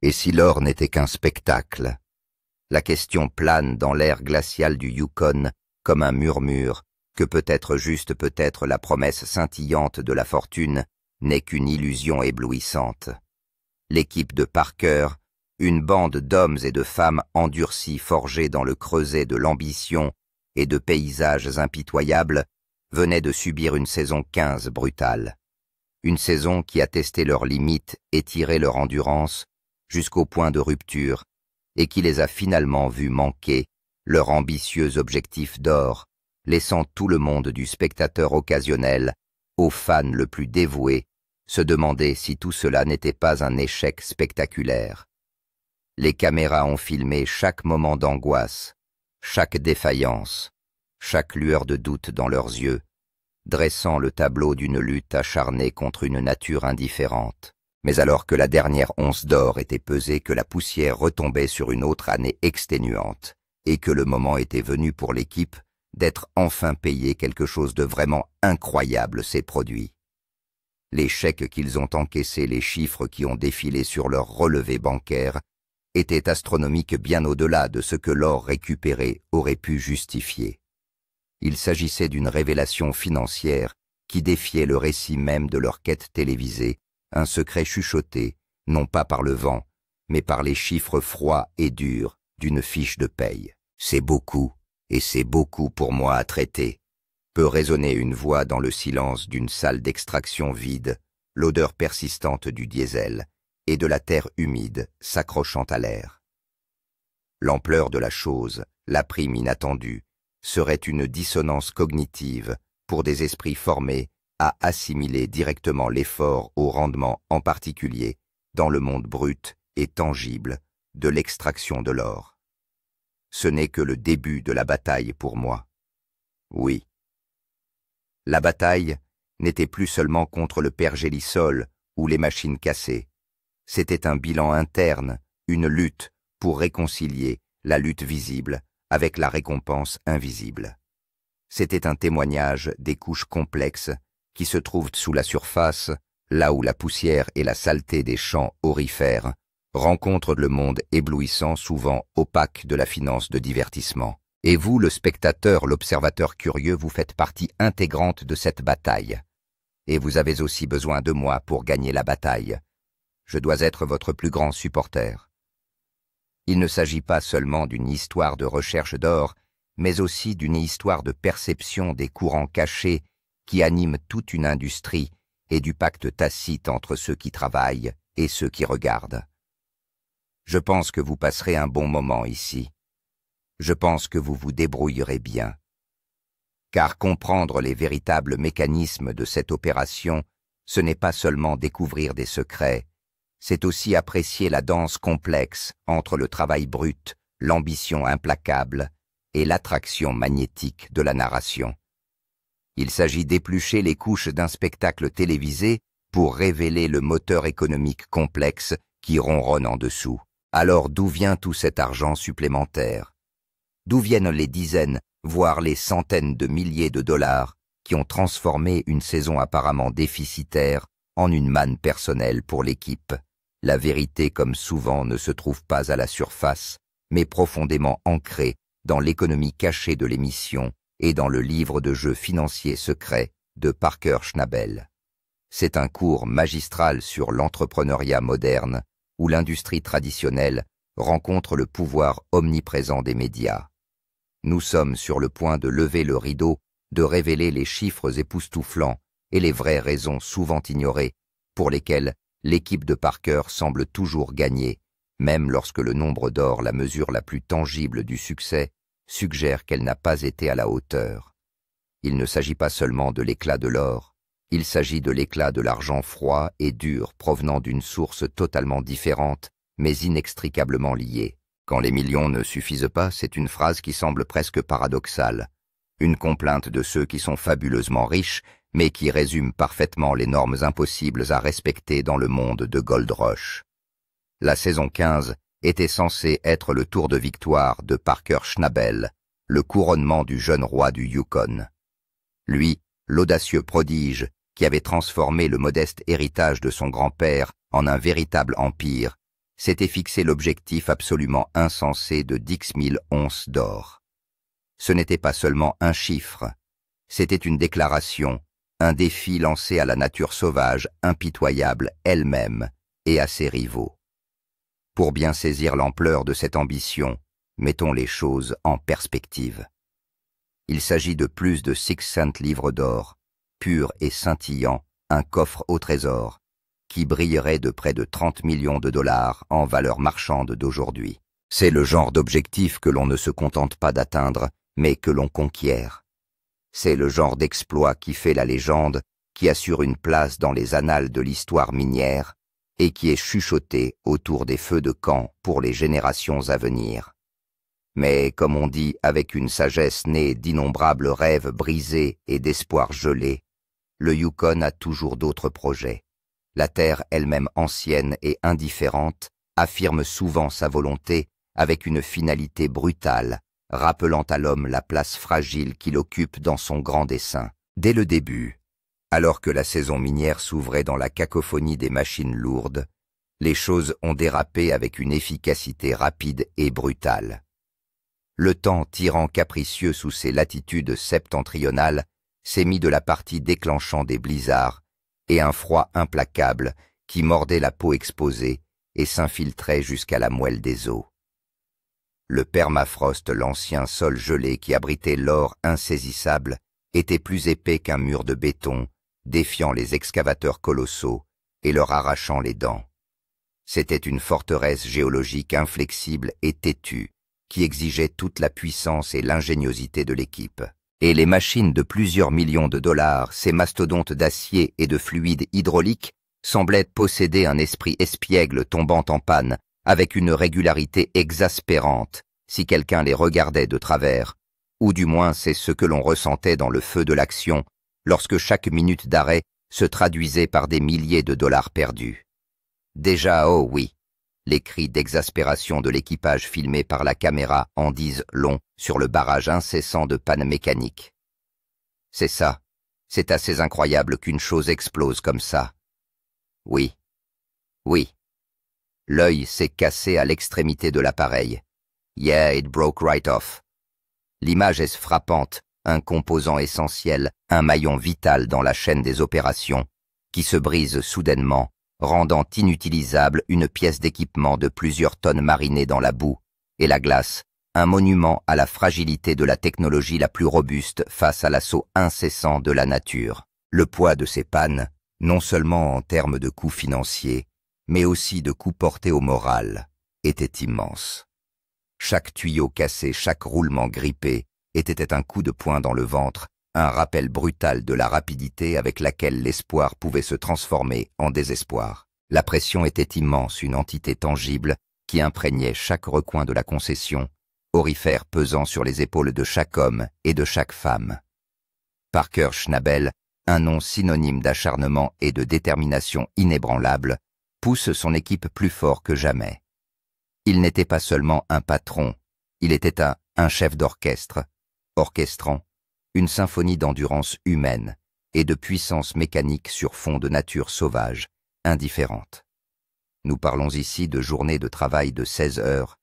Et si l'or n'était qu'un spectacle? La question plane dans l'air glacial du Yukon comme un murmure que peut-être juste peut-être la promesse scintillante de la fortune n'est qu'une illusion éblouissante. L'équipe de Parker, une bande d'hommes et de femmes endurcis forgés dans le creuset de l'ambition et de paysages impitoyables, venait de subir une saison 15 brutale. Une saison qui a testé leurs limites et tiré leur endurance jusqu'au point de rupture et qui les a finalement vus manquer leur ambitieux objectif d'or, laissant tout le monde du spectateur occasionnel, au fan le plus dévoué, se demander si tout cela n'était pas un échec spectaculaire. Les caméras ont filmé chaque moment d'angoisse, chaque défaillance, chaque lueur de doute dans leurs yeux, dressant le tableau d'une lutte acharnée contre une nature indifférente. Mais alors que la dernière once d'or était pesée, que la poussière retombait sur une autre année exténuante, et que le moment était venu pour l'équipe d'être enfin payé, quelque chose de vraiment incroyable s'est produit. Les chèques qu'ils ont encaissés, les chiffres qui ont défilé sur leur relevé bancaire, étaient astronomiques, bien au-delà de ce que l'or récupéré aurait pu justifier. Il s'agissait d'une révélation financière qui défiait le récit même de leur quête télévisée, un secret chuchoté, non pas par le vent, mais par les chiffres froids et durs d'une fiche de paye. C'est beaucoup, et c'est beaucoup pour moi à traiter. Peut résonner une voix dans le silence d'une salle d'extraction vide, l'odeur persistante du diesel et de la terre humide s'accrochant à l'air. L'ampleur de la chose, la prime inattendue, serait une dissonance cognitive pour des esprits formés à assimiler directement l'effort au rendement, en particulier dans le monde brut et tangible de l'extraction de l'or. Ce n'est que le début de la bataille pour moi. Oui. La bataille n'était plus seulement contre le pergélisol ou les machines cassées. C'était un bilan interne, une lutte pour réconcilier la lutte visible avec la récompense invisible. C'était un témoignage des couches complexes qui se trouvent sous la surface, là où la poussière et la saleté des champs aurifères rencontrent le monde éblouissant, souvent opaque de la finance de divertissement. Et vous, le spectateur, l'observateur curieux, vous faites partie intégrante de cette bataille. Et vous avez aussi besoin de moi pour gagner la bataille. Je dois être votre plus grand supporter. Il ne s'agit pas seulement d'une histoire de recherche d'or, mais aussi d'une histoire de perception des courants cachés qui animent toute une industrie et du pacte tacite entre ceux qui travaillent et ceux qui regardent. Je pense que vous passerez un bon moment ici. Je pense que vous vous débrouillerez bien. Car comprendre les véritables mécanismes de cette opération, ce n'est pas seulement découvrir des secrets, c'est aussi apprécier la danse complexe entre le travail brut, l'ambition implacable et l'attraction magnétique de la narration. Il s'agit d'éplucher les couches d'un spectacle télévisé pour révéler le moteur économique complexe qui ronronne en dessous. Alors d'où vient tout cet argent supplémentaire? D'où viennent les dizaines, voire les centaines de milliers de dollars qui ont transformé une saison apparemment déficitaire en une manne personnelle pour l'équipe? La vérité, comme souvent, ne se trouve pas à la surface, mais profondément ancrée dans l'économie cachée de l'émission et dans le livre de jeux financiers secrets de Parker Schnabel. C'est un cours magistral sur l'entrepreneuriat moderne où l'industrie traditionnelle rencontre le pouvoir omniprésent des médias. Nous sommes sur le point de lever le rideau, de révéler les chiffres époustouflants et les vraies raisons souvent ignorées pour lesquelles l'équipe de Parker semble toujours gagner, même lorsque le nombre d'or, la mesure la plus tangible du succès, suggère qu'elle n'a pas été à la hauteur. Il ne s'agit pas seulement de l'éclat de l'or, il s'agit de l'éclat de l'argent froid et dur provenant d'une source totalement différente, mais inextricablement liée. Quand les millions ne suffisent pas, c'est une phrase qui semble presque paradoxale. Une complainte de ceux qui sont fabuleusement riches, mais qui résume parfaitement les normes impossibles à respecter dans le monde de Gold Rush. La saison 15 était censée être le tour de victoire de Parker Schnabel, le couronnement du jeune roi du Yukon. Lui, l'audacieux prodige qui avait transformé le modeste héritage de son grand-père en un véritable empire, s'était fixé l'objectif absolument insensé de 10 000 onces d'or. Ce n'était pas seulement un chiffre, c'était une déclaration, un défi lancé à la nature sauvage, impitoyable elle-même, et à ses rivaux. Pour bien saisir l'ampleur de cette ambition, mettons les choses en perspective. Il s'agit de plus de 600 livres d'or, pur et scintillant, un coffre au trésor, qui brillerait de près de 30 millions de dollars en valeur marchande d'aujourd'hui. C'est le genre d'objectif que l'on ne se contente pas d'atteindre, mais que l'on conquiert. C'est le genre d'exploit qui fait la légende, qui assure une place dans les annales de l'histoire minière et qui est chuchoté autour des feux de camp pour les générations à venir. Mais, comme on dit avec une sagesse née d'innombrables rêves brisés et d'espoirs gelés, le Yukon a toujours d'autres projets. La terre elle-même ancienne et indifférente affirme souvent sa volonté avec une finalité brutale, rappelant à l'homme la place fragile qu'il occupe dans son grand dessein. Dès le début, alors que la saison minière s'ouvrait dans la cacophonie des machines lourdes, les choses ont dérapé avec une efficacité rapide et brutale. Le temps, tyran capricieux sous ses latitudes septentrionales, s'est mis de la partie déclenchant des blizzards et un froid implacable qui mordait la peau exposée et s'infiltrait jusqu'à la moelle des os. Le permafrost, l'ancien sol gelé qui abritait l'or insaisissable, était plus épais qu'un mur de béton, défiant les excavateurs colossaux et leur arrachant les dents. C'était une forteresse géologique inflexible et têtue, qui exigeait toute la puissance et l'ingéniosité de l'équipe. Et les machines de plusieurs millions de dollars, ces mastodontes d'acier et de fluide hydraulique, semblaient posséder un esprit espiègle tombant en panne, avec une régularité exaspérante, si quelqu'un les regardait de travers, ou du moins c'est ce que l'on ressentait dans le feu de l'action, lorsque chaque minute d'arrêt se traduisait par des milliers de dollars perdus. Déjà, oh oui, les cris d'exaspération de l'équipage filmé par la caméra en disent long sur le barrage incessant de pannes mécaniques. C'est ça, c'est assez incroyable qu'une chose explose comme ça. Oui, oui. L'œil s'est cassé à l'extrémité de l'appareil. Yeah, it broke right off. L'image est frappante, un composant essentiel, un maillon vital dans la chaîne des opérations, qui se brise soudainement, rendant inutilisable une pièce d'équipement de plusieurs tonnes marinées dans la boue, et la glace, un monument à la fragilité de la technologie la plus robuste face à l'assaut incessant de la nature. Le poids de ces pannes, non seulement en termes de coûts financiers, mais aussi de coûts portés au moral, était immense. Chaque tuyau cassé, chaque roulement grippé était un coup de poing dans le ventre, un rappel brutal de la rapidité avec laquelle l'espoir pouvait se transformer en désespoir. La pression était immense, une entité tangible qui imprégnait chaque recoin de la concession, aurifère pesant sur les épaules de chaque homme et de chaque femme. Parker Schnabel, un nom synonyme d'acharnement et de détermination inébranlable, pousse son équipe plus fort que jamais. Il n'était pas seulement un patron, il était un chef d'orchestre, orchestrant une symphonie d'endurance humaine et de puissance mécanique sur fond de nature sauvage, indifférente. Nous parlons ici de journées de travail de 16 heures,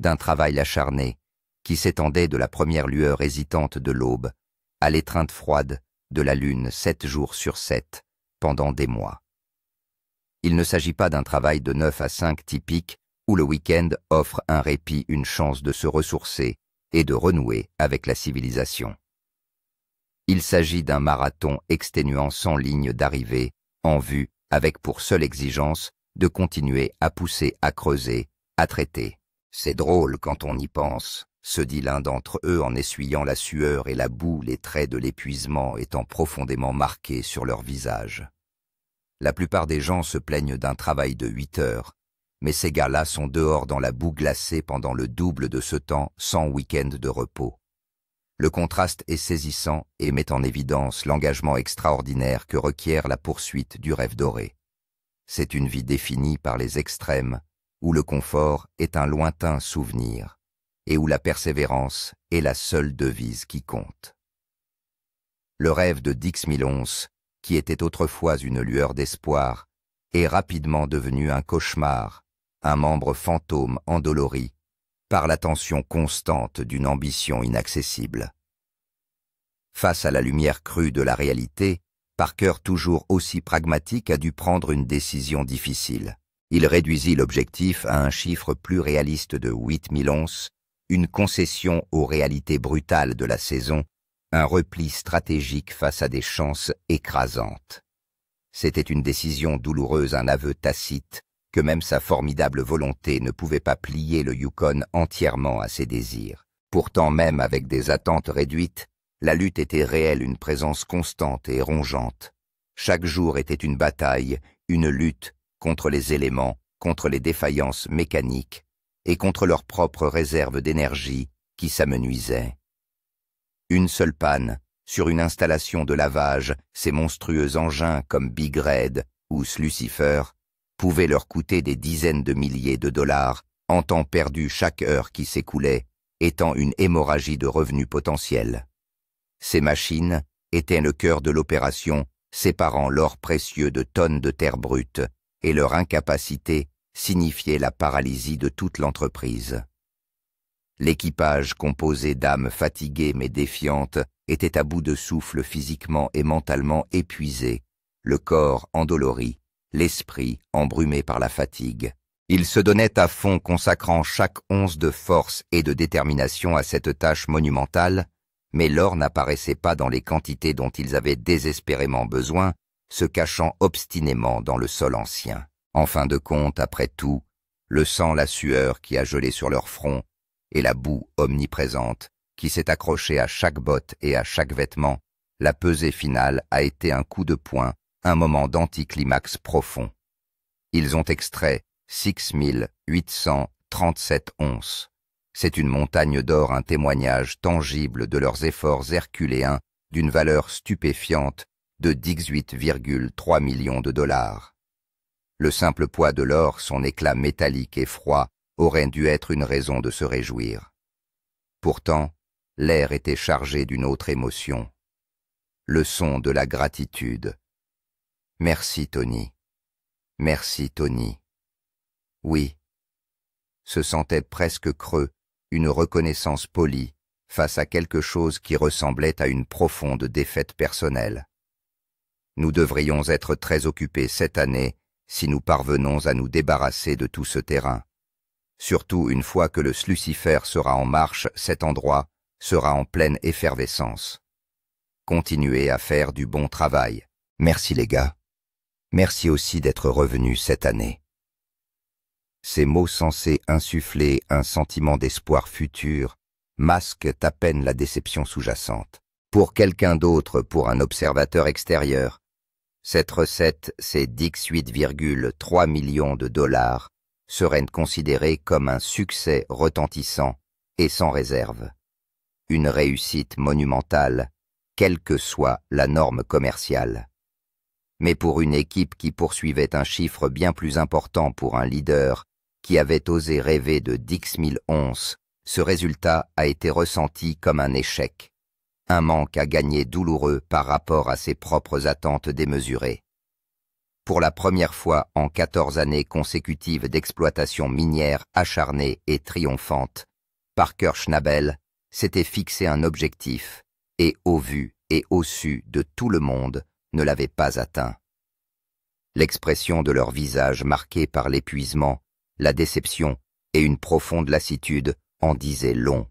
d'un travail acharné qui s'étendait de la première lueur hésitante de l'aube à l'étreinte froide de la lune 7 jours sur 7 pendant des mois. Il ne s'agit pas d'un travail de 9 à 5 typique où le week-end offre un répit, une chance de se ressourcer et de renouer avec la civilisation. Il s'agit d'un marathon exténuant sans ligne d'arrivée, en vue, avec pour seule exigence de continuer à pousser, à creuser, à traiter. C'est drôle quand on y pense, se dit l'un d'entre eux en essuyant la sueur et la boue, les traits de l'épuisement étant profondément marqués sur leur visage. La plupart des gens se plaignent d'un travail de 8 heures, mais ces gars-là sont dehors dans la boue glacée pendant le double de ce temps sans week-end de repos. Le contraste est saisissant et met en évidence l'engagement extraordinaire que requiert la poursuite du rêve doré. C'est une vie définie par les extrêmes, où le confort est un lointain souvenir, et où la persévérance est la seule devise qui compte. Le rêve de 10 000 onces, qui était autrefois une lueur d'espoir, est rapidement devenu un cauchemar, un membre fantôme endolori par la tension constante d'une ambition inaccessible. Face à la lumière crue de la réalité, Parker, toujours aussi pragmatique, a dû prendre une décision difficile. Il réduisit l'objectif à un chiffre plus réaliste de 8000 onces, une concession aux réalités brutales de la saison, un repli stratégique face à des chances écrasantes. C'était une décision douloureuse, un aveu tacite, que même sa formidable volonté ne pouvait pas plier le Yukon entièrement à ses désirs. Pourtant, même avec des attentes réduites, la lutte était réelle, une présence constante et rongeante. Chaque jour était une bataille, une lutte contre les éléments, contre les défaillances mécaniques et contre leurs propres réserves d'énergie qui s'amenuisaient. Une seule panne, sur une installation de lavage, ces monstrueux engins comme Big Red ou Slucifer pouvaient leur coûter des dizaines de milliers de dollars, en temps perdu chaque heure qui s'écoulait, étant une hémorragie de revenus potentiels. Ces machines étaient le cœur de l'opération, séparant l'or précieux de tonnes de terre brute, et leur incapacité signifiait la paralysie de toute l'entreprise. L'équipage, composé d'âmes fatiguées mais défiantes, était à bout de souffle, physiquement et mentalement épuisé, le corps endolori, l'esprit embrumé par la fatigue. Ils se donnaient à fond, consacrant chaque once de force et de détermination à cette tâche monumentale, mais l'or n'apparaissait pas dans les quantités dont ils avaient désespérément besoin, se cachant obstinément dans le sol ancien. En fin de compte, après tout, le sang, la sueur qui a gelé sur leur front, et la boue omniprésente qui s'est accrochée à chaque botte et à chaque vêtement, la pesée finale a été un coup de poing, un moment d'anticlimax profond. Ils ont extrait 6837 onces. C'est une montagne d'or, un témoignage tangible de leurs efforts herculéens d'une valeur stupéfiante de 18,3 millions de dollars. Le simple poids de l'or, son éclat métallique et froid, aurait dû être une raison de se réjouir. Pourtant, l'air était chargé d'une autre émotion, le son de la gratitude. Merci Tony. Merci Tony. Oui. Se sentait presque creux, une reconnaissance polie, face à quelque chose qui ressemblait à une profonde défaite personnelle. Nous devrions être très occupés cette année si nous parvenons à nous débarrasser de tout ce terrain. Surtout une fois que le Slucifer sera en marche, cet endroit sera en pleine effervescence. Continuez à faire du bon travail. Merci les gars. Merci aussi d'être revenus cette année. Ces mots censés insuffler un sentiment d'espoir futur masquent à peine la déception sous-jacente. Pour quelqu'un d'autre, pour un observateur extérieur, cette recette, ces 18,3 millions de dollars, serait considérée comme un succès retentissant et sans réserve. Une réussite monumentale, quelle que soit la norme commerciale. Mais pour une équipe qui poursuivait un chiffre bien plus important, pour un leader qui avait osé rêver de 10 000 onces, ce résultat a été ressenti comme un échec, un manque à gagner douloureux par rapport à ses propres attentes démesurées. Pour la première fois en 14 années consécutives d'exploitation minière acharnée et triomphante, Parker Schnabel s'était fixé un objectif et, au vu et au su de tout le monde, ne l'avait pas atteint. L'expression de leur visage marquée par l'épuisement, la déception et une profonde lassitude en disait long.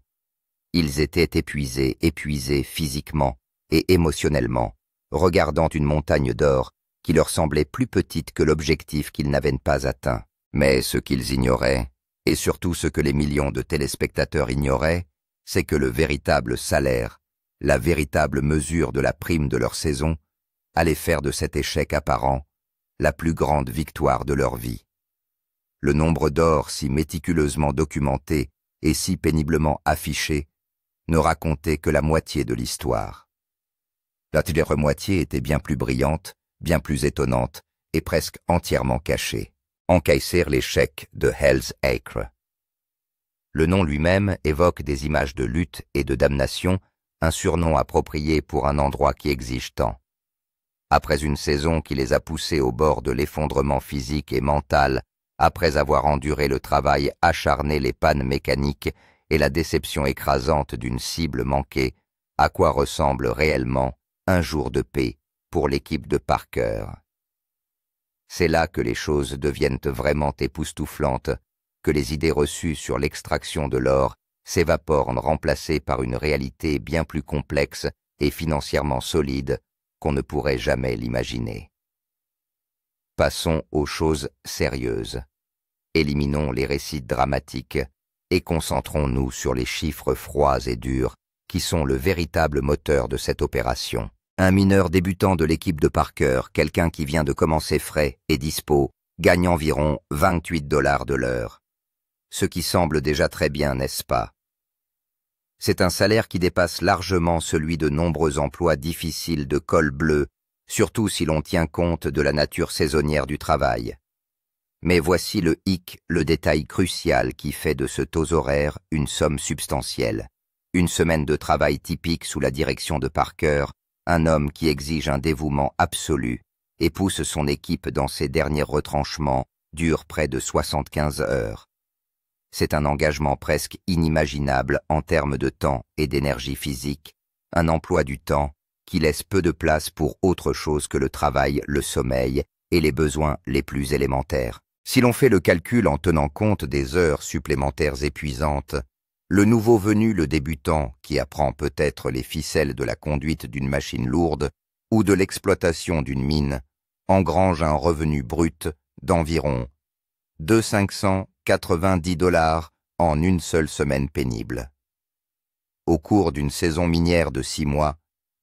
Ils étaient épuisés physiquement et émotionnellement, regardant une montagne d'or qui leur semblait plus petite que l'objectif qu'ils n'avaient pas atteint. Mais ce qu'ils ignoraient, et surtout ce que les millions de téléspectateurs ignoraient, c'est que le véritable salaire, la véritable mesure de la prime de leur saison, allait faire de cet échec apparent la plus grande victoire de leur vie. Le nombre d'or si méticuleusement documenté et si péniblement affiché ne racontait que la moitié de l'histoire. L'autre moitié était bien plus brillante, bien plus étonnante et presque entièrement cachée. Encaisser l'échec de Hell's Acre. Le nom lui-même évoque des images de lutte et de damnation, un surnom approprié pour un endroit qui exige tant. Après une saison qui les a poussés au bord de l'effondrement physique et mental après avoir enduré le travail acharné, les pannes mécaniques et la déception écrasante d'une cible manquée, à quoi ressemble réellement un jour de paix pour l'équipe de Parker. C'est là que les choses deviennent vraiment époustouflantes, que les idées reçues sur l'extraction de l'or s'évaporent remplacées par une réalité bien plus complexe et financièrement solide qu'on ne pourrait jamais l'imaginer. Passons aux choses sérieuses. Éliminons les récits dramatiques et concentrons-nous sur les chiffres froids et durs qui sont le véritable moteur de cette opération. Un mineur débutant de l'équipe de Parker, quelqu'un qui vient de commencer frais et dispo, gagne environ 28 $ de l'heure. Ce qui semble déjà très bien, n'est-ce pas? C'est un salaire qui dépasse largement celui de nombreux emplois difficiles de col bleu, surtout si l'on tient compte de la nature saisonnière du travail. Mais voici le hic, le détail crucial qui fait de ce taux horaire une somme substantielle. Une semaine de travail typique sous la direction de Parker, un homme qui exige un dévouement absolu et pousse son équipe dans ses derniers retranchements, dure près de 75 heures. C'est un engagement presque inimaginable en termes de temps et d'énergie physique, un emploi du temps qui laisse peu de place pour autre chose que le travail, le sommeil et les besoins les plus élémentaires. Si l'on fait le calcul en tenant compte des heures supplémentaires épuisantes, le nouveau venu, le débutant, qui apprend peut-être les ficelles de la conduite d'une machine lourde ou de l'exploitation d'une mine, engrange un revenu brut d'environ 2 590 $ en une seule semaine pénible. Au cours d'une saison minière de 6 mois,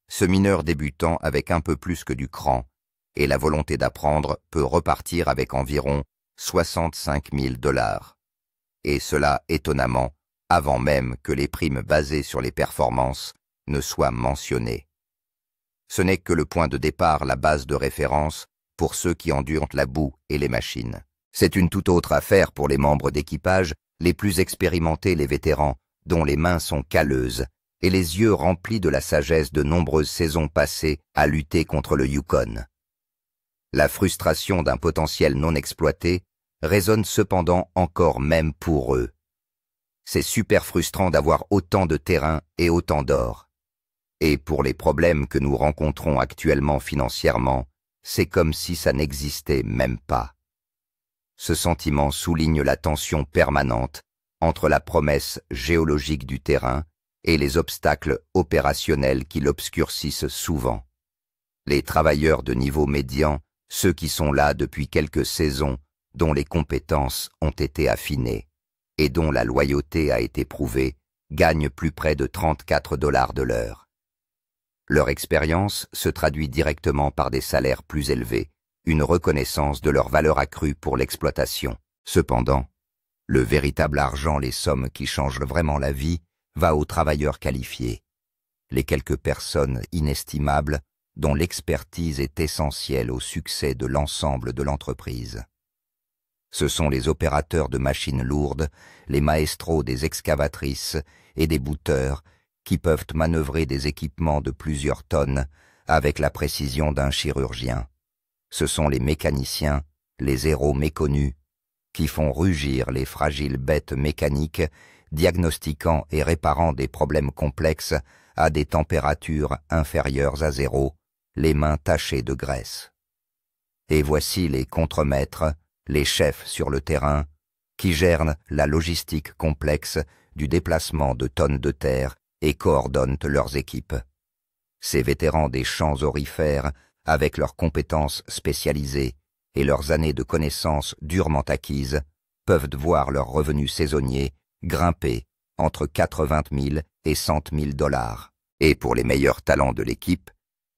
ce mineur débutant avec un peu plus que du cran et la volonté d'apprendre peut repartir avec environ 65 000 $. Et cela, étonnamment, avant même que les primes basées sur les performances ne soient mentionnées. Ce n'est que le point de départ, la base de référence pour ceux qui endurent la boue et les machines. C'est une toute autre affaire pour les membres d'équipage, les plus expérimentés, les vétérans, dont les mains sont calleuses et les yeux remplis de la sagesse de nombreuses saisons passées à lutter contre le Yukon. La frustration d'un potentiel non exploité résonne cependant encore même pour eux. C'est super frustrant d'avoir autant de terrain et autant d'or. Et pour les problèmes que nous rencontrons actuellement financièrement, c'est comme si ça n'existait même pas. Ce sentiment souligne la tension permanente entre la promesse géologique du terrain et les obstacles opérationnels qui l'obscurcissent souvent. Les travailleurs de niveau médian, ceux qui sont là depuis quelques saisons, dont les compétences ont été affinées et dont la loyauté a été prouvée, gagnent plus près de 34 $ de l'heure. Leur expérience se traduit directement par des salaires plus élevés, une reconnaissance de leur valeur accrue pour l'exploitation. Cependant, le véritable argent, les sommes qui changent vraiment la vie, va aux travailleurs qualifiés, les quelques personnes inestimables dont l'expertise est essentielle au succès de l'ensemble de l'entreprise. Ce sont les opérateurs de machines lourdes, les maestros des excavatrices et des bouteurs qui peuvent manœuvrer des équipements de plusieurs tonnes avec la précision d'un chirurgien. Ce sont les mécaniciens, les héros méconnus, qui font rugir les fragiles bêtes mécaniques, diagnostiquant et réparant des problèmes complexes à des températures inférieures à 0, les mains tachées de graisse. Et voici les contremaîtres, les chefs sur le terrain, qui gèrent la logistique complexe du déplacement de tonnes de terre et coordonnent leurs équipes. Ces vétérans des champs aurifères, avec leurs compétences spécialisées et leurs années de connaissances durement acquises, peuvent voir leurs revenus saisonniers grimper entre 80 000 et 100 000 $. Et pour les meilleurs talents de l'équipe,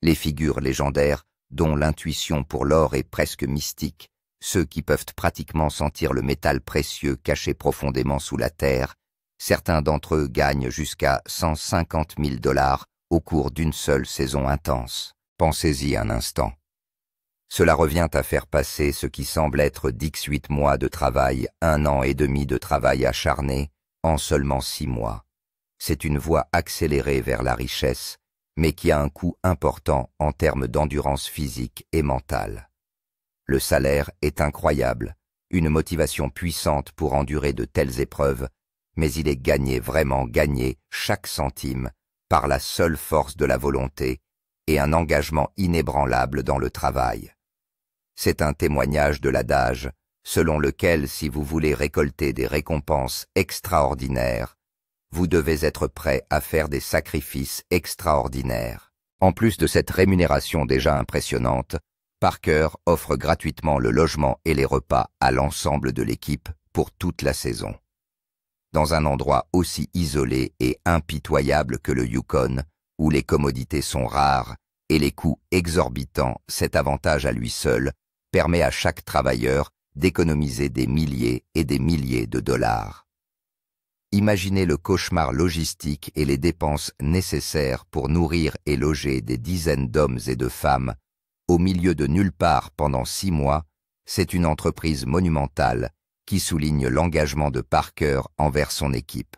les figures légendaires dont l'intuition pour l'or est presque mystique, ceux qui peuvent pratiquement sentir le métal précieux caché profondément sous la terre, certains d'entre eux gagnent jusqu'à 150 000 $ au cours d'une seule saison intense. Pensez-y un instant. Cela revient à faire passer ce qui semble être 18 mois de travail, 1 an et demi de travail acharné, en seulement 6 mois. C'est une voie accélérée vers la richesse, mais qui a un coût important en termes d'endurance physique et mentale. Le salaire est incroyable, une motivation puissante pour endurer de telles épreuves, mais il est gagné, vraiment gagné, chaque centime, par la seule force de la volonté et un engagement inébranlable dans le travail. C'est un témoignage de l'adage, selon lequel si vous voulez récolter des récompenses extraordinaires, vous devez être prêt à faire des sacrifices extraordinaires. En plus de cette rémunération déjà impressionnante, Parker offre gratuitement le logement et les repas à l'ensemble de l'équipe pour toute la saison. Dans un endroit aussi isolé et impitoyable que le Yukon, où les commodités sont rares et les coûts exorbitants, cet avantage à lui seul permet à chaque travailleur d'économiser des milliers et des milliers de dollars. Imaginez le cauchemar logistique et les dépenses nécessaires pour nourrir et loger des dizaines d'hommes et de femmes au milieu de nulle part pendant 6 mois, c'est une entreprise monumentale qui souligne l'engagement de Parker envers son équipe.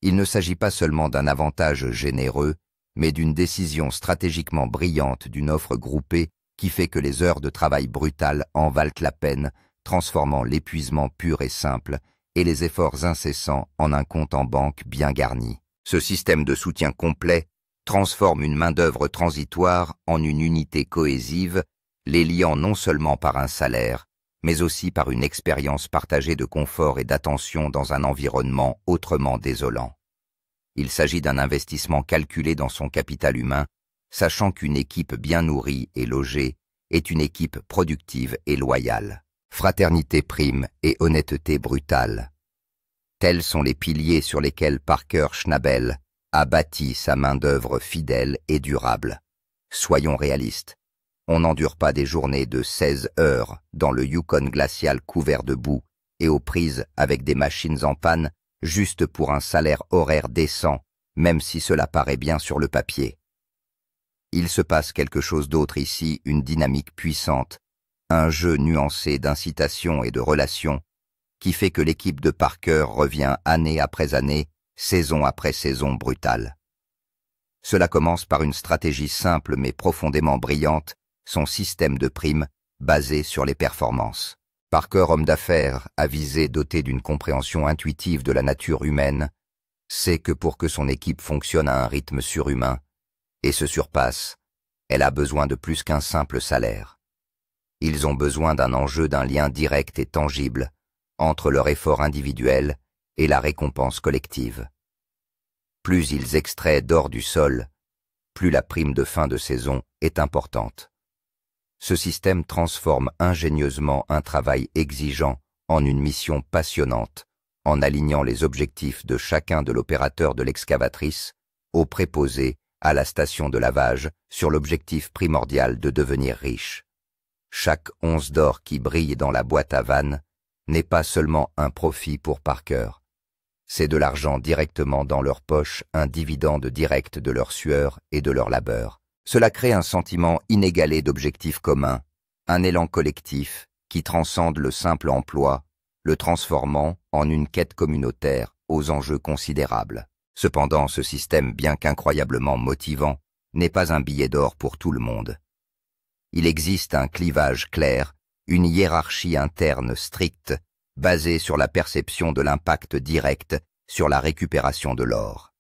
Il ne s'agit pas seulement d'un avantage généreux, mais d'une décision stratégiquement brillante d'une offre groupée qui fait que les heures de travail brutales en valent la peine, transformant l'épuisement pur et simple et les efforts incessants en un compte en banque bien garni. Ce système de soutien complet transforme une main-d'œuvre transitoire en une unité cohésive, les liant non seulement par un salaire, mais aussi par une expérience partagée de confort et d'attention dans un environnement autrement désolant. Il s'agit d'un investissement calculé dans son capital humain, sachant qu'une équipe bien nourrie et logée est une équipe productive et loyale. Fraternité prime et honnêteté brutale. Tels sont les piliers sur lesquels Parker Schnabel a bâti sa main-d'œuvre fidèle et durable. Soyons réalistes. On n'endure pas des journées de 16 heures dans le Yukon glacial couvert de boue et aux prises avec des machines en panne juste pour un salaire horaire décent, même si cela paraît bien sur le papier. Il se passe quelque chose d'autre ici, une dynamique puissante, un jeu nuancé d'incitation et de relations qui fait que l'équipe de Parker revient année après année, saison après saison brutale. Cela commence par une stratégie simple mais profondément brillante, son système de primes basé sur les performances. Parker, homme d'affaires, avisé, doté d'une compréhension intuitive de la nature humaine, sait que pour que son équipe fonctionne à un rythme surhumain et se surpasse, elle a besoin de plus qu'un simple salaire. Ils ont besoin d'un enjeu, d'un lien direct et tangible entre leur effort individuel et la récompense collective. Plus ils extraient d'or du sol, plus la prime de fin de saison est importante. Ce système transforme ingénieusement un travail exigeant en une mission passionnante, en alignant les objectifs de chacun de l'opérateur de l'excavatrice au préposé à la station de lavage sur l'objectif primordial de devenir riche. Chaque once d'or qui brille dans la boîte à vannes n'est pas seulement un profit pour Parker. C'est de l'argent directement dans leur poche, un dividende direct de leur sueur et de leur labeur. Cela crée un sentiment inégalé d'objectifs communs, un élan collectif qui transcende le simple emploi, le transformant en une quête communautaire aux enjeux considérables. Cependant, ce système, bien qu'incroyablement motivant, n'est pas un billet d'or pour tout le monde. Il existe un clivage clair, une hiérarchie interne stricte, basée sur la perception de l'impact direct sur la récupération de l'or.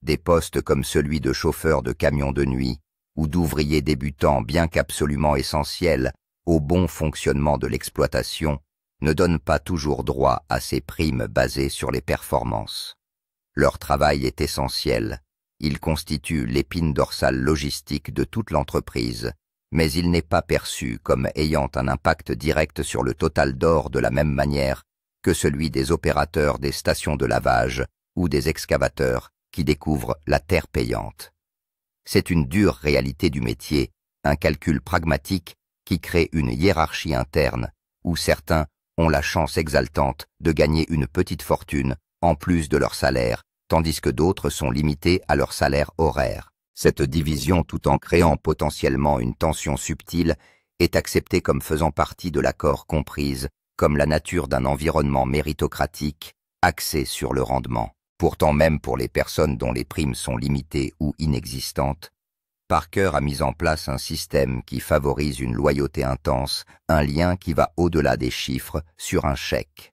Des postes comme celui de chauffeur de camion de nuit ou d'ouvrier débutant, bien qu'absolument essentiels au bon fonctionnement de l'exploitation, ne donnent pas toujours droit à ces primes basées sur les performances. Leur travail est essentiel, il constitue l'épine dorsale logistique de toute l'entreprise, mais il n'est pas perçu comme ayant un impact direct sur le total d'or de la même manière que celui des opérateurs des stations de lavage ou des excavateurs qui découvrent la terre payante. C'est une dure réalité du métier, un calcul pragmatique qui crée une hiérarchie interne où certains ont la chance exaltante de gagner une petite fortune en plus de leur salaire, tandis que d'autres sont limités à leur salaire horaire. Cette division, tout en créant potentiellement une tension subtile, est acceptée comme faisant partie de l'accord, comprise comme la nature d'un environnement méritocratique axé sur le rendement. Pourtant, même pour les personnes dont les primes sont limitées ou inexistantes, Parker a mis en place un système qui favorise une loyauté intense, un lien qui va au-delà des chiffres sur un chèque.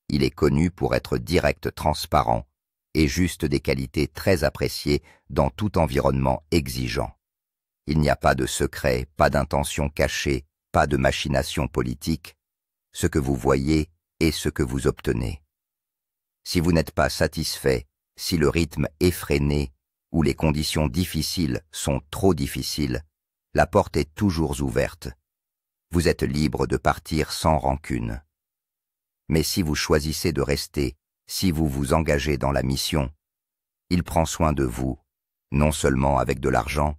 Il est connu pour être direct, transparent et juste des qualités très appréciées dans tout environnement exigeant. Il n'y a pas de secret, pas d'intention cachée, pas de machination politique. Ce que vous voyez est ce que vous obtenez. Si vous n'êtes pas satisfait, si le rythme est freiné ou les conditions difficiles sont trop difficiles, la porte est toujours ouverte. Vous êtes libre de partir sans rancune. Mais si vous choisissez de rester, si vous vous engagez dans la mission, il prend soin de vous, non seulement avec de l'argent,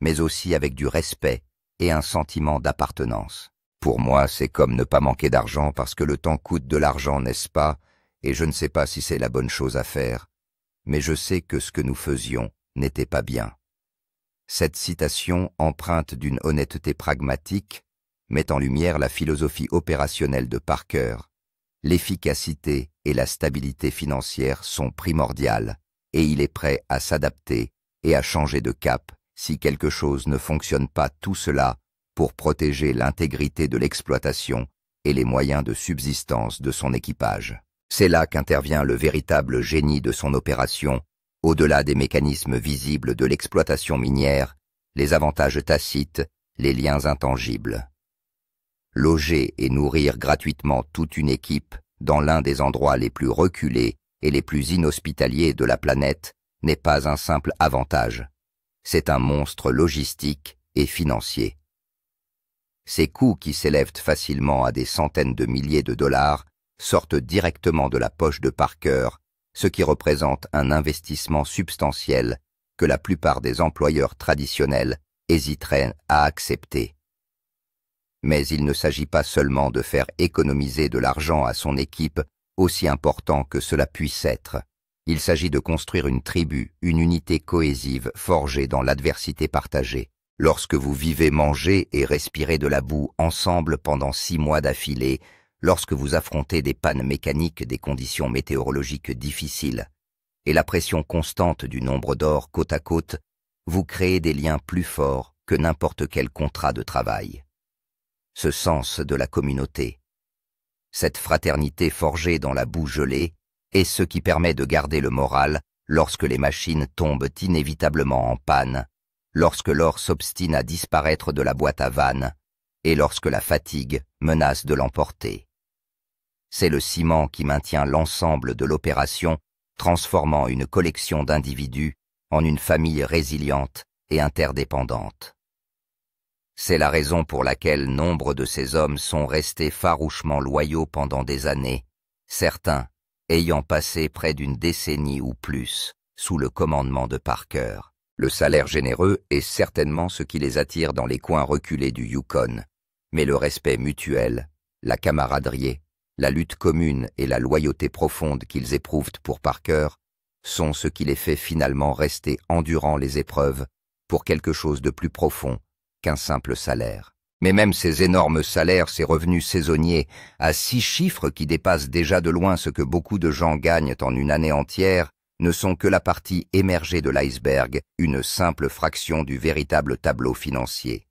mais aussi avec du respect et un sentiment d'appartenance. Pour moi, c'est comme ne pas manquer d'argent parce que le temps coûte de l'argent, n'est-ce pas? Et je ne sais pas si c'est la bonne chose à faire, mais je sais que ce que nous faisions n'était pas bien. Cette citation, empreinte d'une honnêteté pragmatique, met en lumière la philosophie opérationnelle de Parker. L'efficacité et la stabilité financière sont primordiales, et il est prêt à s'adapter et à changer de cap si quelque chose ne fonctionne pas, tout cela pour protéger l'intégrité de l'exploitation et les moyens de subsistance de son équipage. C'est là qu'intervient le véritable génie de son opération, au-delà des mécanismes visibles de l'exploitation minière, les avantages tacites, les liens intangibles. Loger et nourrir gratuitement toute une équipe dans l'un des endroits les plus reculés et les plus inhospitaliers de la planète n'est pas un simple avantage. C'est un monstre logistique et financier. Ces coûts qui s'élèvent facilement à des centaines de milliers de dollars sortent directement de la poche de Parker, ce qui représente un investissement substantiel que la plupart des employeurs traditionnels hésiteraient à accepter. Mais il ne s'agit pas seulement de faire économiser de l'argent à son équipe, aussi important que cela puisse être. Il s'agit de construire une tribu, une unité cohésive forgée dans l'adversité partagée. Lorsque vous vivez, mangez et respirez de la boue ensemble pendant 6 mois d'affilée, lorsque vous affrontez des pannes mécaniques, des conditions météorologiques difficiles, et la pression constante du nombre d'or côte à côte, vous créez des liens plus forts que n'importe quel contrat de travail. Ce sens de la communauté, cette fraternité forgée dans la boue gelée, est ce qui permet de garder le moral lorsque les machines tombent inévitablement en panne, lorsque l'or s'obstine à disparaître de la boîte à vannes, et lorsque la fatigue menace de l'emporter. C'est le ciment qui maintient l'ensemble de l'opération, transformant une collection d'individus en une famille résiliente et interdépendante. C'est la raison pour laquelle nombre de ces hommes sont restés farouchement loyaux pendant des années, certains ayant passé près d'une décennie ou plus sous le commandement de Parker. Le salaire généreux est certainement ce qui les attire dans les coins reculés du Yukon, mais le respect mutuel, la camaraderie, la lutte commune et la loyauté profonde qu'ils éprouvent pour Parker sont ce qui les fait finalement rester endurant les épreuves pour quelque chose de plus profond qu'un simple salaire. Mais même ces énormes salaires, ces revenus saisonniers, à 6 chiffres qui dépassent déjà de loin ce que beaucoup de gens gagnent en une année entière, ne sont que la partie émergée de l'iceberg, une simple fraction du véritable tableau financier.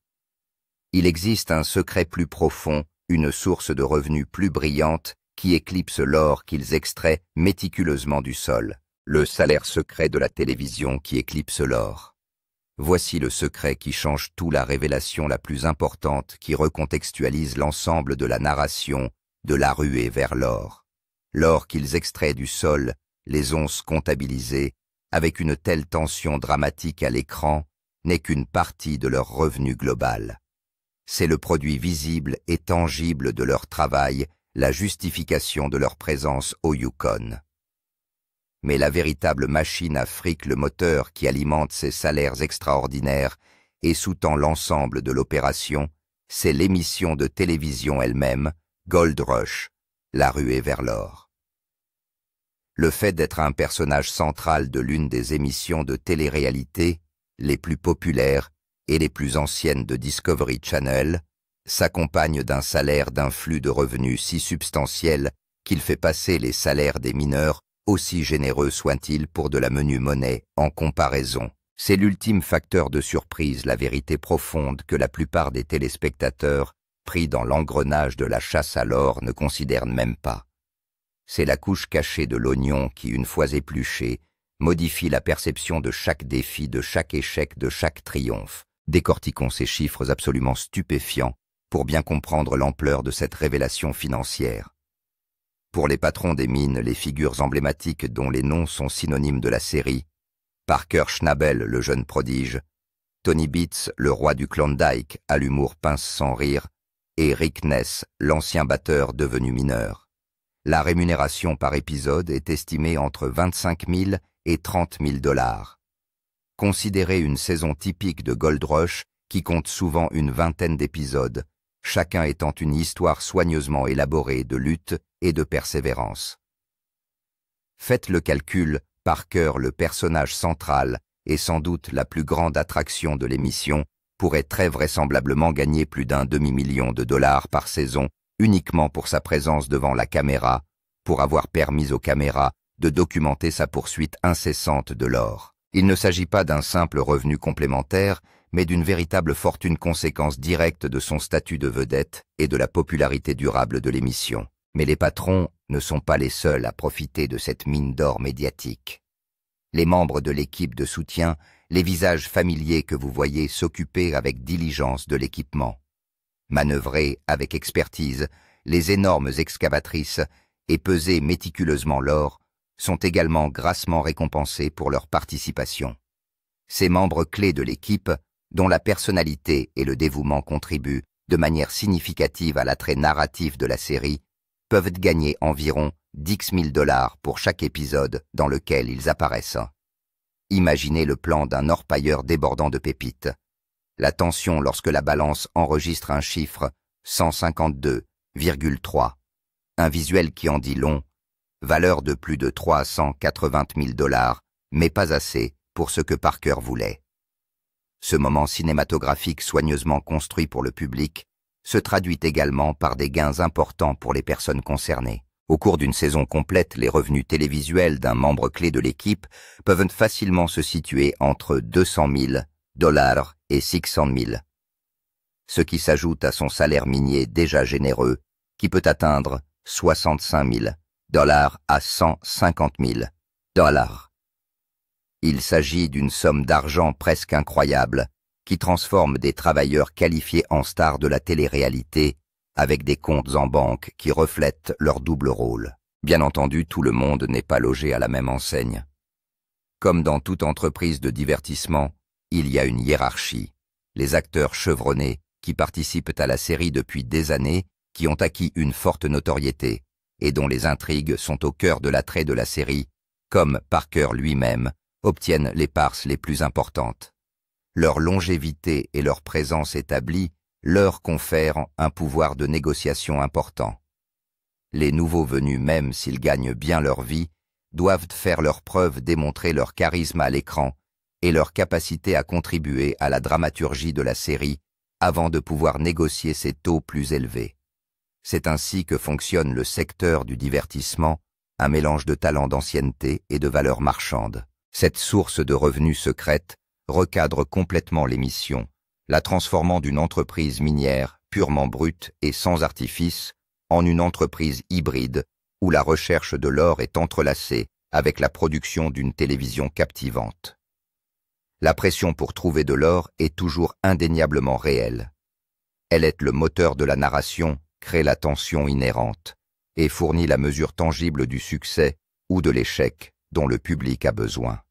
Il existe un secret plus profond, une source de revenus plus brillante qui éclipse l'or qu'ils extraient méticuleusement du sol, le salaire secret de la télévision qui éclipse l'or. Voici le secret qui change tout, la révélation la plus importante qui recontextualise l'ensemble de la narration de la ruée vers l'or. L'or qu'ils extraient du sol, les onces comptabilisées, avec une telle tension dramatique à l'écran, n'est qu'une partie de leur revenu global. C'est le produit visible et tangible de leur travail, la justification de leur présence au Yukon. Mais la véritable machine à fric, le moteur qui alimente ces salaires extraordinaires et sous-tend l'ensemble de l'opération, c'est l'émission de télévision elle-même, Gold Rush, la ruée vers l'or. Le fait d'être un personnage central de l'une des émissions de télé-réalité les plus populaires et les plus anciennes de Discovery Channel s'accompagne d'un salaire, d'un flux de revenus si substantiel qu'il fait passer les salaires des mineurs, aussi généreux soient-ils, pour de la menue monnaie en comparaison. C'est l'ultime facteur de surprise, la vérité profonde que la plupart des téléspectateurs, pris dans l'engrenage de la chasse à l'or, ne considèrent même pas. C'est la couche cachée de l'oignon qui, une fois épluchée, modifie la perception de chaque défi, de chaque échec, de chaque triomphe. Décortiquons ces chiffres absolument stupéfiants pour bien comprendre l'ampleur de cette révélation financière. Pour les patrons des mines, les figures emblématiques dont les noms sont synonymes de la série, Parker Schnabel, le jeune prodige, Tony Beats, le roi du Klondike, à l'humour pince sans rire, et Rick Ness, l'ancien batteur devenu mineur. La rémunération par épisode est estimée entre 25 000 et 30 000 $. Considérez une saison typique de Gold Rush qui compte souvent une vingtaine d'épisodes, chacun étant une histoire soigneusement élaborée de lutte et de persévérance. Faites le calcul, Parker, le personnage central et sans doute la plus grande attraction de l'émission, pourrait très vraisemblablement gagner plus d'un demi-million de $ par saison uniquement pour sa présence devant la caméra, pour avoir permis aux caméras de documenter sa poursuite incessante de l'or. Il ne s'agit pas d'un simple revenu complémentaire, mais d'une véritable fortune, conséquence directe de son statut de vedette et de la popularité durable de l'émission. Mais les patrons ne sont pas les seuls à profiter de cette mine d'or médiatique. Les membres de l'équipe de soutien, les visages familiers que vous voyez s'occuper avec diligence de l'équipement. Manœuvrer avec expertise, les énormes excavatrices et peser méticuleusement l'or sont également grassement récompensés pour leur participation. Ces membres clés de l'équipe, dont la personnalité et le dévouement contribuent de manière significative à l'attrait narratif de la série, peuvent gagner environ 10 000 $ pour chaque épisode dans lequel ils apparaissent. Imaginez le plan d'un orpailleur débordant de pépites. La tension lorsque la balance enregistre un chiffre 152,3. Un visuel qui en dit long, valeur de plus de 380 000 $, mais pas assez pour ce que Parker voulait. Ce moment cinématographique soigneusement construit pour le public se traduit également par des gains importants pour les personnes concernées. Au cours d'une saison complète, les revenus télévisuels d'un membre clé de l'équipe peuvent facilement se situer entre 200 000 $ et 600 000, ce qui s'ajoute à son salaire minier déjà généreux, qui peut atteindre 65 000 $ à 150 000 $. Il s'agit d'une somme d'argent presque incroyable, qui transforme des travailleurs qualifiés en stars de la télé-réalité avec des comptes en banque qui reflètent leur double rôle. Bien entendu, tout le monde n'est pas logé à la même enseigne. Comme dans toute entreprise de divertissement, il y a une hiérarchie. Les acteurs chevronnés qui participent à la série depuis des années, qui ont acquis une forte notoriété et dont les intrigues sont au cœur de l'attrait de la série, comme Parker lui-même, obtiennent les parts les plus importantes. Leur longévité et leur présence établie leur confèrent un pouvoir de négociation important. Les nouveaux venus, même s'ils gagnent bien leur vie, doivent faire leurs preuves, démontrer leur charisme à l'écran et leur capacité à contribuer à la dramaturgie de la série avant de pouvoir négocier ces taux plus élevés. C'est ainsi que fonctionne le secteur du divertissement, un mélange de talent, d'ancienneté et de valeurs marchandes. Cette source de revenus secrète recadre complètement l'émission, la transformant d'une entreprise minière purement brute et sans artifice en une entreprise hybride où la recherche de l'or est entrelacée avec la production d'une télévision captivante. La pression pour trouver de l'or est toujours indéniablement réelle. Elle est le moteur de la narration, crée la tension inhérente et fournit la mesure tangible du succès ou de l'échec dont le public a besoin.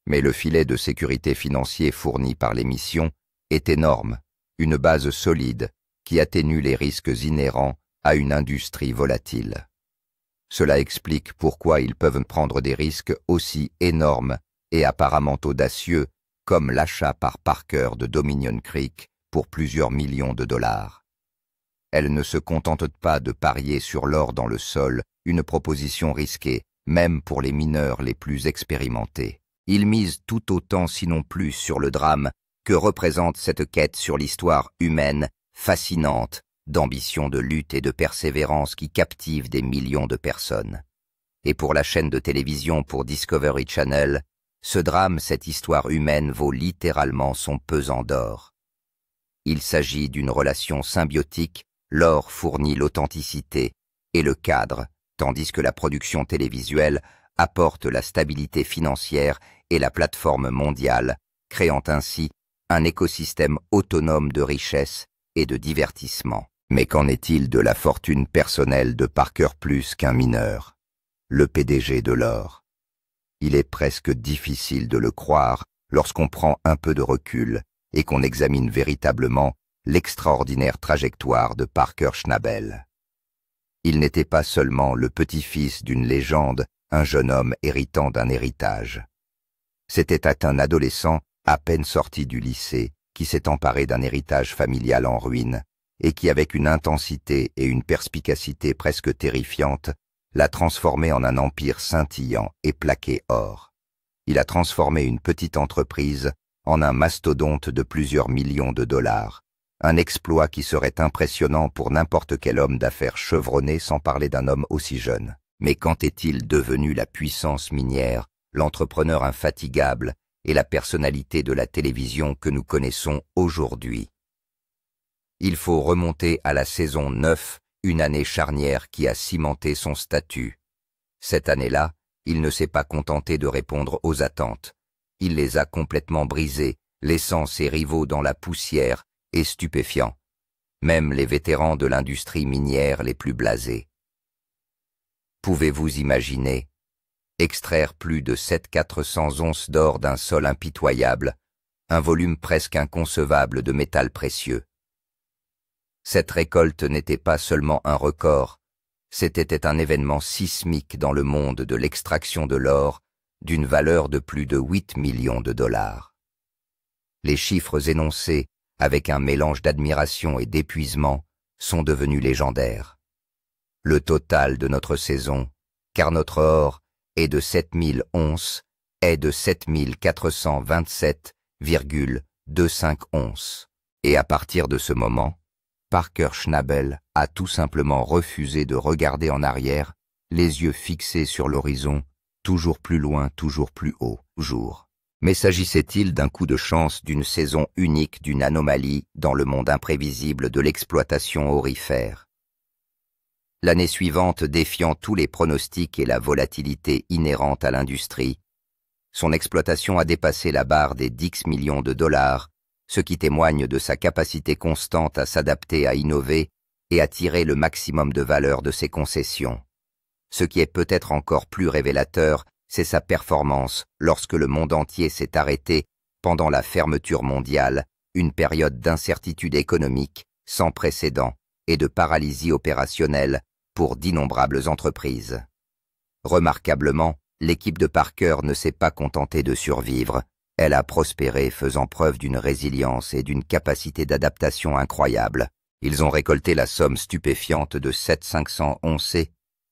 Mais le filet de sécurité financier fourni par l'émission est énorme, une base solide qui atténue les risques inhérents à une industrie volatile. Cela explique pourquoi ils peuvent prendre des risques aussi énormes et apparemment audacieux comme l'achat par Parker de Dominion Creek pour plusieurs millions de $. Elle ne se contente pas de parier sur l'or dans le sol, une proposition risquée, même pour les mineurs les plus expérimentés. Ils misent tout autant, sinon plus, sur le drame que représente cette quête sur l'histoire humaine, fascinante, d'ambition, de lutte et de persévérance qui captive des millions de personnes. Et pour la chaîne de télévision, pour Discovery Channel, Ce drame, cette histoire humaine vaut littéralement son pesant d'or. Il s'agit d'une relation symbiotique, l'or fournit l'authenticité et le cadre, tandis que la production télévisuelle apporte la stabilité financière et la plateforme mondiale, créant ainsi un écosystème autonome de richesse et de divertissement. Mais qu'en est-il de la fortune personnelle de Parker plus qu'un mineur, le PDG de l'or? Il est presque difficile de le croire lorsqu'on prend un peu de recul et qu'on examine véritablement l'extraordinaire trajectoire de Parker Schnabel. Il n'était pas seulement le petit-fils d'une légende, un jeune homme héritant d'un héritage. C'était un adolescent à peine sorti du lycée qui s'est emparé d'un héritage familial en ruine et qui, avec une intensité et une perspicacité presque terrifiantes, l'a transformé en un empire scintillant et plaqué or. Il a transformé une petite entreprise en un mastodonte de plusieurs millions de dollars, un exploit qui serait impressionnant pour n'importe quel homme d'affaires chevronné, sans parler d'un homme aussi jeune. Mais quand est-il devenu la puissance minière, l'entrepreneur infatigable et la personnalité de la télévision que nous connaissons aujourd'hui? Il faut remonter à la saison 9, une année charnière qui a cimenté son statut. Cette année-là, il ne s'est pas contenté de répondre aux attentes. Il les a complètement brisées, laissant ses rivaux dans la poussière et stupéfiants, même les vétérans de l'industrie minière les plus blasés. Pouvez-vous imaginer extraire plus de 700-400 onces d'or d'un sol impitoyable, un volume presque inconcevable de métal précieux? Cette récolte n'était pas seulement un record, c'était un événement sismique dans le monde de l'extraction de l'or, d'une valeur de plus de 8 millions de dollars. Les chiffres énoncés, avec un mélange d'admiration et d'épuisement, sont devenus légendaires. Le total de notre saison, car notre or est de 7000 onces, est de 7427,25 onces. Et à partir de ce moment, Parker Schnabel a tout simplement refusé de regarder en arrière, les yeux fixés sur l'horizon, toujours plus loin, toujours plus haut, jour. Mais s'agissait-il d'un coup de chance, d'une saison unique, d'une anomalie dans le monde imprévisible de l'exploitation aurifère? L'année suivante, défiant tous les pronostics et la volatilité inhérente à l'industrie, son exploitation a dépassé la barre des 10 millions de dollars, ce qui témoigne de sa capacité constante à s'adapter, à innover et à tirer le maximum de valeur de ses concessions. Ce qui est peut-être encore plus révélateur, c'est sa performance lorsque le monde entier s'est arrêté pendant la fermeture mondiale, une période d'incertitude économique sans précédent et de paralysie opérationnelle pour d'innombrables entreprises. Remarquablement, l'équipe de Parker ne s'est pas contentée de survivre. Elle a prospéré, faisant preuve d'une résilience et d'une capacité d'adaptation incroyable. Ils ont récolté la somme stupéfiante de 7500 onces,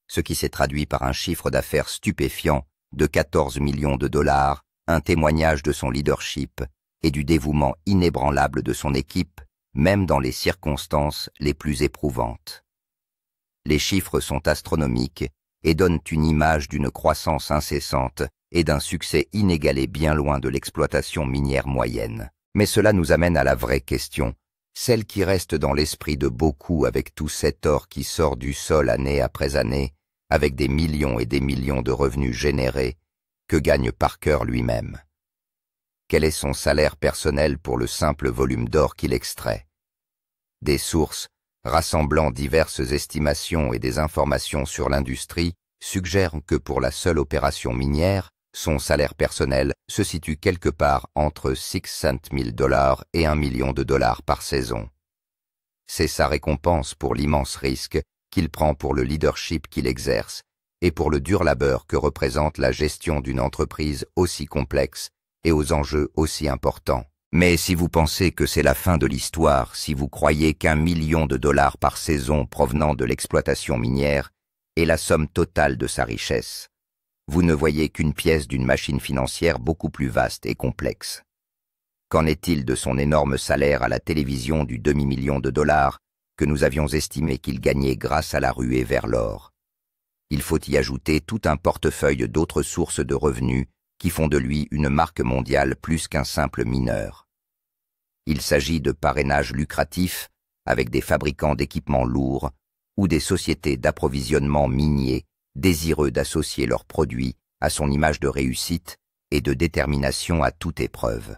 ce qui s'est traduit par un chiffre d'affaires stupéfiant de 14 millions de dollars, un témoignage de son leadership et du dévouement inébranlable de son équipe, même dans les circonstances les plus éprouvantes. Les chiffres sont astronomiques et donnent une image d'une croissance incessante et d'un succès inégalé bien loin de l'exploitation minière moyenne. Mais cela nous amène à la vraie question, celle qui reste dans l'esprit de beaucoup avec tout cet or qui sort du sol année après année, avec des millions et des millions de revenus générés, que gagne Parker lui-même. Quel est son salaire personnel pour le simple volume d'or qu'il extrait? Des sources, rassemblant diverses estimations et des informations sur l'industrie, suggèrent que pour la seule opération minière, son salaire personnel se situe quelque part entre 600 000 $ et 1 million de dollars par saison. C'est sa récompense pour l'immense risque qu'il prend, pour le leadership qu'il exerce et pour le dur labeur que représente la gestion d'une entreprise aussi complexe et aux enjeux aussi importants. Mais si vous pensez que c'est la fin de l'histoire, si vous croyez qu'1 million de dollars par saison provenant de l'exploitation minière est la somme totale de sa richesse, vous ne voyez qu'une pièce d'une machine financière beaucoup plus vaste et complexe. Qu'en est-il de son énorme salaire à la télévision du demi-million de dollars que nous avions estimé qu'il gagnait grâce à la ruée vers l'or? Il faut y ajouter tout un portefeuille d'autres sources de revenus qui font de lui une marque mondiale plus qu'un simple mineur. Il s'agit de parrainages lucratifs avec des fabricants d'équipements lourds ou des sociétés d'approvisionnement minier désireux d'associer leurs produits à son image de réussite et de détermination à toute épreuve.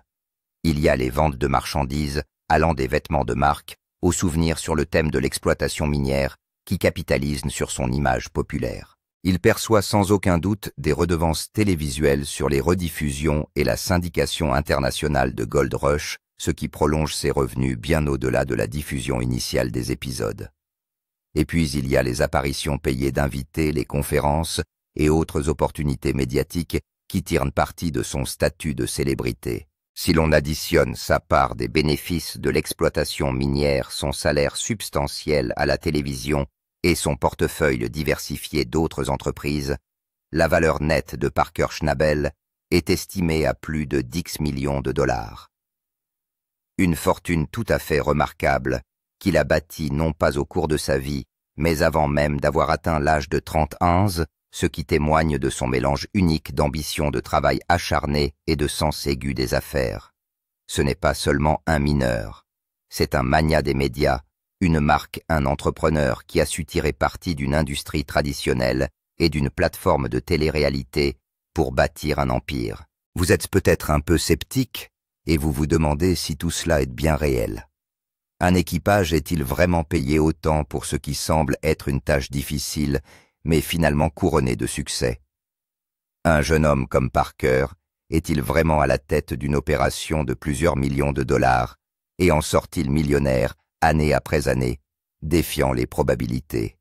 Il y a les ventes de marchandises allant des vêtements de marque aux souvenirs sur le thème de l'exploitation minière qui capitalisent sur son image populaire. Il perçoit sans aucun doute des redevances télévisuelles sur les rediffusions et la syndication internationale de Gold Rush, ce qui prolonge ses revenus bien au-delà de la diffusion initiale des épisodes. Et puis il y a les apparitions payées d'invités, les conférences et autres opportunités médiatiques qui tirent parti de son statut de célébrité. Si l'on additionne sa part des bénéfices de l'exploitation minière, son salaire substantiel à la télévision et son portefeuille diversifié d'autres entreprises, la valeur nette de Parker Schnabel est estimée à plus de 10 millions de dollars. Une fortune tout à fait remarquable qu'il a bâtie non pas au cours de sa vie, mais avant même d'avoir atteint l'âge de 31, ce qui témoigne de son mélange unique d'ambition de travail acharné et de sens aigu des affaires. Ce n'est pas seulement un mineur, c'est un magnat des médias, une marque, un entrepreneur qui a su tirer parti d'une industrie traditionnelle et d'une plateforme de télé-réalité pour bâtir un empire. Vous êtes peut-être un peu sceptique et vous vous demandez si tout cela est bien réel. Un équipage est-il vraiment payé autant pour ce qui semble être une tâche difficile, mais finalement couronnée de succès? Un jeune homme comme Parker est-il vraiment à la tête d'une opération de plusieurs millions de dollars et en sort-il millionnaire année après année, défiant les probabilités?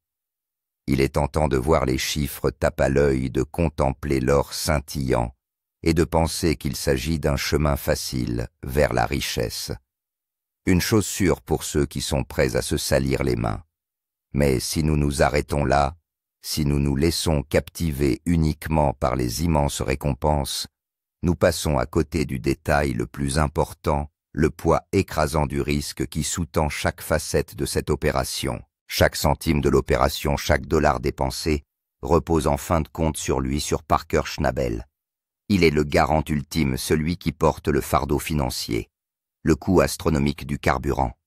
Il est tentant de voir les chiffres taper à l'œil, de contempler l'or scintillant et de penser qu'il s'agit d'un chemin facile vers la richesse. Une chose sûre pour ceux qui sont prêts à se salir les mains. Mais si nous nous arrêtons là, si nous nous laissons captiver uniquement par les immenses récompenses, nous passons à côté du détail le plus important, le poids écrasant du risque qui sous-tend chaque facette de cette opération. Chaque centime de l'opération, chaque dollar dépensé, repose en fin de compte sur lui, sur Parker Schnabel. Il est le garant ultime, celui qui porte le fardeau financier, le coût astronomique du carburant.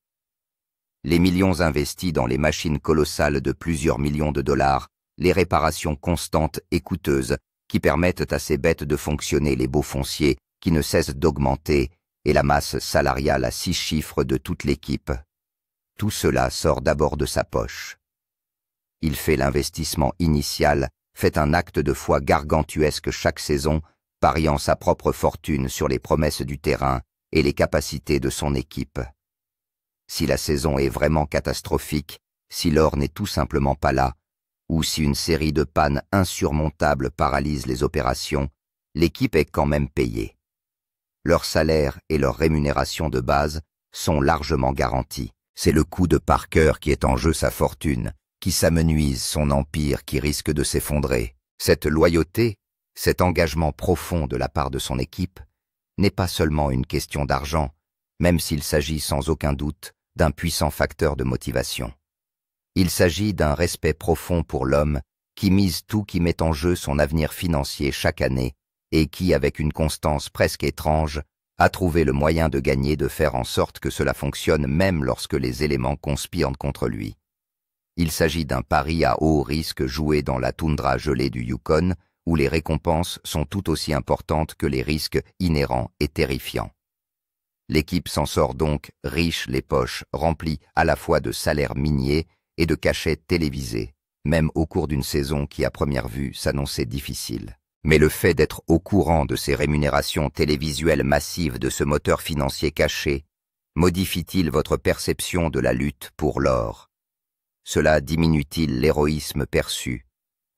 Les millions investis dans les machines colossales de plusieurs millions de dollars, les réparations constantes et coûteuses qui permettent à ces bêtes de fonctionner, les baux fonciers qui ne cessent d'augmenter et la masse salariale à 6 chiffres de toute l'équipe. Tout cela sort d'abord de sa poche. Il fait l'investissement initial, fait un acte de foi gargantuesque chaque saison, pariant sa propre fortune sur les promesses du terrain et les capacités de son équipe. Si la saison est vraiment catastrophique, si l'or n'est tout simplement pas là, ou si une série de pannes insurmontables paralyse les opérations, l'équipe est quand même payée. Leur salaire et leur rémunération de base sont largement garantis. C'est le coût de Parker qui est en jeu, sa fortune, qui s'amenuise, son empire qui risque de s'effondrer. Cette loyauté, cet engagement profond de la part de son équipe, n'est pas seulement une question d'argent, même s'il s'agit sans aucun doute d'un puissant facteur de motivation. Il s'agit d'un respect profond pour l'homme qui mise tout, qui met en jeu son avenir financier chaque année et qui, avec une constance presque étrange, a trouvé le moyen de gagner, de faire en sorte que cela fonctionne même lorsque les éléments conspirent contre lui. Il s'agit d'un pari à haut risque joué dans la toundra gelée du Yukon, où les récompenses sont tout aussi importantes que les risques inhérents et terrifiants. L'équipe s'en sort donc riche, les poches remplies à la fois de salaires miniers et de cachets télévisés, même au cours d'une saison qui à première vue s'annonçait difficile. Mais le fait d'être au courant de ces rémunérations télévisuelles massives, de ce moteur financier caché, modifie-t-il votre perception de la lutte pour l'or? Cela diminue-t-il l'héroïsme perçu,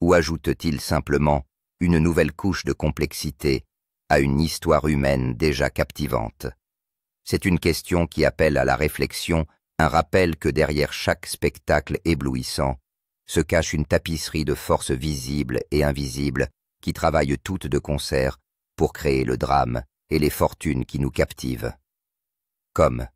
ou ajoute-t-il simplement une nouvelle couche de complexité à une histoire humaine déjà captivante? C'est une question qui appelle à la réflexion, un rappel que derrière chaque spectacle éblouissant se cache une tapisserie de forces visibles et invisibles qui travaillent toutes de concert pour créer le drame et les fortunes qui nous captivent. Comme